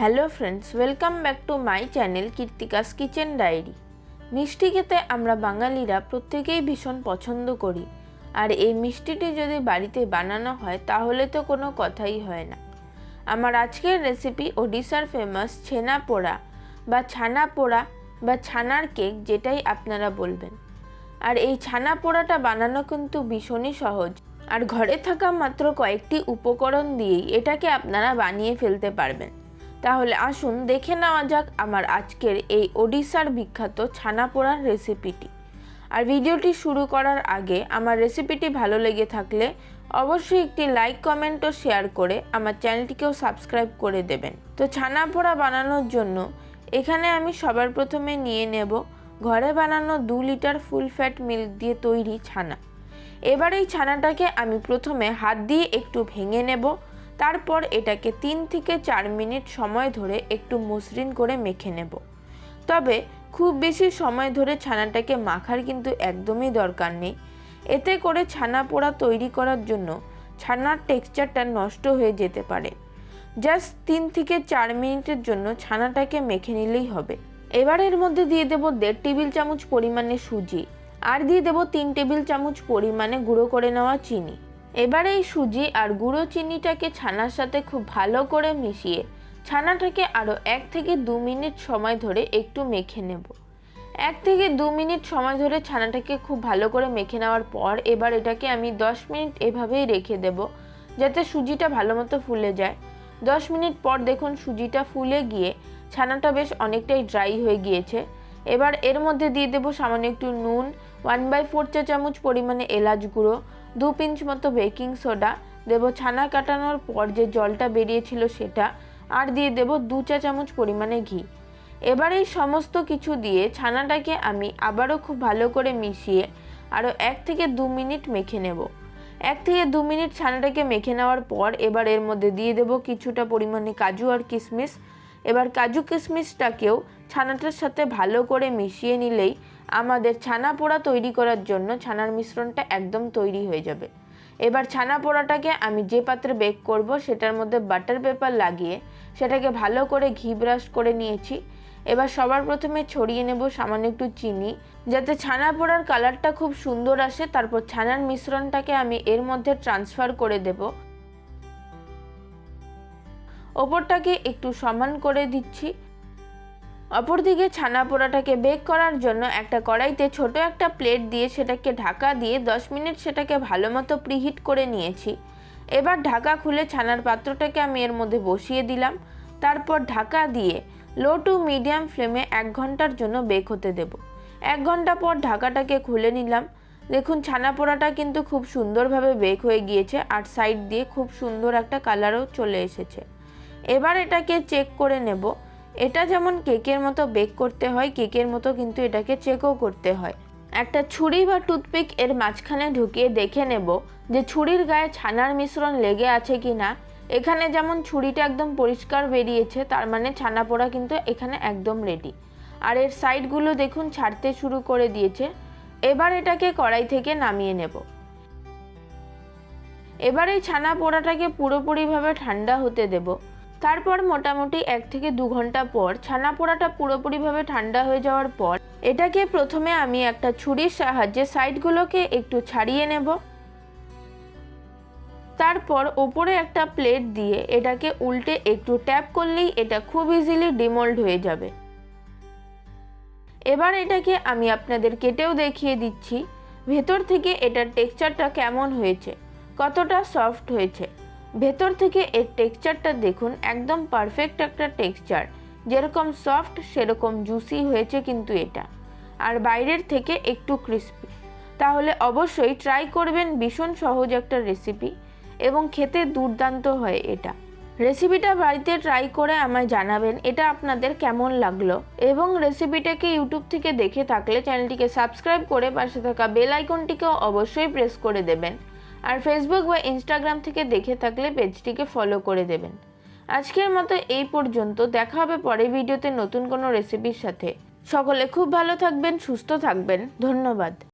Hello friends, welcome back to my channel Kirtika's kitchen diary. মিষ্টি খেতে আমরা বাঙালিরা প্রত্যেকেই ভীষণ পছন্দ করি, আর এই মিষ্টিটি যদি বাড়িতে বানানো হয় তাহলে তো কোনো কথাই হয় না। আমার আজকের রেসিপি ওড়িশার ফেমাস ছেনা পোড়া বা ছানা পোড়া বা ছানার কেক, যেটাই আপনারা বলবেন। আর এই ছানা পোড়াটা বানানো কিন্তু ভীষণই সহজ, আর ঘরে থাকা মাত্র কয়েকটি উপকরণ দিয়েই এটাকে আপনারা বানিয়ে ফেলতে পারবেন। তাহলে আসুন দেখে নেওয়া যাক আমার আজকের এই ওড়িশার বিখ্যাত ছানা পোড়ার রেসিপিটি। আর ভিডিওটি শুরু করার আগে আমার রেসিপিটি ভালো লেগে থাকলে অবশ্যই একটি লাইক, কমেন্ট ও শেয়ার করে আমার চ্যানেলটিকেও সাবস্ক্রাইব করে দেবেন। তো ছানা পোড়া বানানোর জন্য এখানে আমি সবার প্রথমে নিয়ে নেব ঘরে বানানো 2 লিটার ফুল ফ্যাট মিল্ক দিয়ে তৈরি ছানা। এবার এই ছানাটাকে আমি প্রথমে হাত দিয়ে একটু ভেঙে নেব, তারপর এটাকে 3 থেকে 4 মিনিট সময় ধরে একটু মসৃণ করে মেখে নেব। তবে খুব বেশি সময় ধরে ছানাটাকে মাখার কিন্তু একদমই দরকার নেই, এতে করে ছানা পোড়া তৈরি করার জন্য ছানার টেক্সচারটা নষ্ট হয়ে যেতে পারে। জাস্ট 3 থেকে 4 মিনিটের জন্য ছানাটাকে মেখে নিলেই হবে। এবার এর মধ্যে দিয়ে দেব 1.5 টেবিল চামচ পরিমাণে সুজি, আর দিয়ে দেব 3 টেবিল চামচ পরিমাণে গুঁড়ো করে নেওয়া চিনি। এবার এই সুজি আর গুঁড়ো চিনিটাকে ছানার সাথে খুব ভালো করে মিশিয়ে ছানাটাকে আরও 1 থেকে 2 মিনিট সময় ধরে একটু মেখে নেব। 1 থেকে 2 মিনিট সময় ধরে ছানাটাকে খুব ভালো করে মেখে নেওয়ার পর এবার এটাকে আমি 10 মিনিট এভাবেই রেখে দেব, যাতে সুজিটা ভালো মতো ফুলে যায়। 10 মিনিট পর দেখুন সুজিটা ফুলে গিয়ে ছানাটা বেশ অনেকটাই ড্রাই হয়ে গিয়েছে। এবার এর মধ্যে দিয়ে দেব সামান্য একটু নুন, 1/4 চা চামচ পরিমাণে এলাচ গুঁড়ো, 2 পিঞ্চ মতো বেকিং সোডা, দেব ছানা কাটানোর পর যে জলটা বেরিয়েছিল সেটা, আর দিয়ে দেব 2 চা চামচ পরিমাণে ঘি। এবার এই সমস্ত কিছু দিয়ে ছানাটাকে আমি আবারও খুব ভালো করে মিশিয়ে আরও 1 থেকে 2 মিনিট মেখে নেব। 1 থেকে 2 মিনিট ছানাটাকে মেখে নেওয়ার পর এবার এর মধ্যে দিয়ে দেব কিছুটা পরিমাণে কাজু আর কিশমিশ। এবার কাজু কিশমিশটাকেও ছানাটার সাথে ভালো করে মিশিয়ে নিলেই আমাদের ছানা পোড়া তৈরি করার জন্য ছানার মিশ্রণটা একদম তৈরি হয়ে যাবে। এবার ছানা পোড়াটাকে আমি যে পাত্রে বেক করব সেটার মধ্যে বাটার পেপার লাগিয়ে সেটাকে ভালো করে ঘি ব্রাশ করে নিয়েছি। এবার সবার প্রথমে ছড়িয়ে নেব সামান্য একটু চিনি, যাতে ছানা পোড়ার কালারটা খুব সুন্দর আসে। তারপর ছানার মিশ্রণটাকে আমি এর মধ্যে ট্রান্সফার করে দেব। ওপরটাকে একটু সমান করে দিচ্ছি। অপরদিকে ছানা পোড়াটাকে বেক করার জন্য একটা কড়াইতে ছোট একটা প্লেট দিয়ে সেটাকে ঢাকা দিয়ে 10 মিনিট সেটাকে ভালো মতো প্রিহিট করে নিয়েছি। এবার ঢাকা খুলে ছানার পাত্রটাকে আমি এর মধ্যে বসিয়ে দিলাম। তারপর ঢাকা দিয়ে লো টু মিডিয়াম ফ্লেমে 1 ঘন্টার জন্য বেক হতে দেব। 1 ঘন্টা পর ঢাকাটাকে খুলে নিলাম। দেখুন ছানা পোড়াটা কিন্তু খুব সুন্দরভাবে বেক হয়ে গিয়েছে, আর সাইড দিয়ে খুব সুন্দর একটা কালারও চলে এসেছে। এবার এটাকে চেক করে নেব। এটা যেমন কেকের মতো বেক করতে হয়, কেকের মতো কিন্তু এটাকে চেকও করতে হয়। একটা ছুরি বা টুথপিক এর মাঝখানে ঢুকিয়ে দেখে নেব যে ছুরির গায়ে ছানার মিশ্রণ লেগে আছে কি না। এখানে যেমন ছুরিটা একদম পরিষ্কার বেরিয়েছে, তার মানে ছানা পোড়া কিন্তু এখানে একদম রেডি। আর এর সাইডগুলো দেখুন ছাড়তে শুরু করে দিয়েছে। এবার এটাকে কড়াই থেকে নামিয়ে নেব। এবার এই ছানা পোড়াটাকে পুরোপুরিভাবে ঠান্ডা হতে দেব। তারপর মোটামুটি 1 থেকে 2 ঘন্টা পর ছানা পোড়াটা পুরোপুরিভাবে ঠান্ডা হয়ে যাওয়ার পর এটাকে প্রথমে আমি একটা ছুরির সাহায্যে সাইডগুলোকে একটু ছাড়িয়ে নেব। তারপর ওপরে একটা প্লেট দিয়ে এটাকে উল্টে একটু ট্যাপ করলেই এটা খুব ইজিলি ডিমোল্ড হয়ে যাবে। এবার এটাকে আমি আপনাদের কেটেও দেখিয়ে দিচ্ছি ভেতর থেকে এটার টেক্সচারটা কেমন হয়েছে, কতটা সফট হয়েছে। ভেতর থেকে এর টেক্সচারটা দেখুন, একদম পারফেক্ট একটা টেক্সচার, যেরকম সফট সেরকম জুসি হয়েছে কিন্তু এটা, আর বাইরের থেকে একটু ক্রিস্পি। তাহলে অবশ্যই ট্রাই করবেন, ভীষণ সহজ একটা রেসিপি এবং খেতে দুর্দান্ত হয় এটা। রেসিপিটা বাড়িতে ট্রাই করে আমায় জানাবেন এটা আপনাদের কেমন লাগলো, এবং রেসিপিটাকে ইউটিউব থেকে দেখে থাকলে চ্যানেলটিকে সাবস্ক্রাইব করে পাশে থাকা বেল আইকনটিকেও অবশ্যই প্রেস করে দেবেন। আর ফেসবুক বা ইনস্টাগ্রাম থেকে দেখে থাকলে পেজটিকে ফলো করে দেবেন। আজকের মতো এই পর্যন্ত, দেখা হবে পরের ভিডিওতে নতুন কোনো রেসিপির সাথে। সকলে খুব ভালো থাকবেন, সুস্থ থাকবেন। ধন্যবাদ।